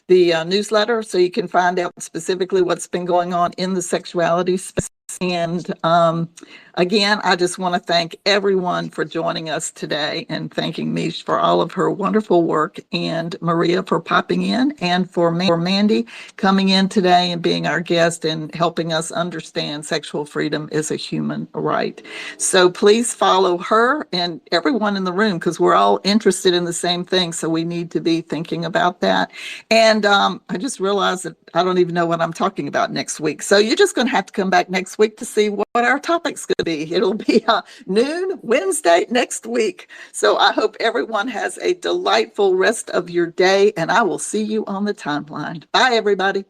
newsletter so you can find out specifically what's been going on in the sexuality space. And again, I just want to thank everyone for joining us today, and thanking Mish for all of her wonderful work, and Maria for popping in, and for Mandy coming in today and being our guest and helping us understand sexual freedom is a human right. So please follow her and everyone in the room, because we're all interested in the same thing. So we need to be thinking about that. And I just realized that I don't even know what I'm talking about next week. So you're just going to have to come back next week to see what our topic's going to be. It'll be noon Wednesday next week. So I hope everyone has a delightful rest of your day, and I will see you on the timeline. Bye, everybody.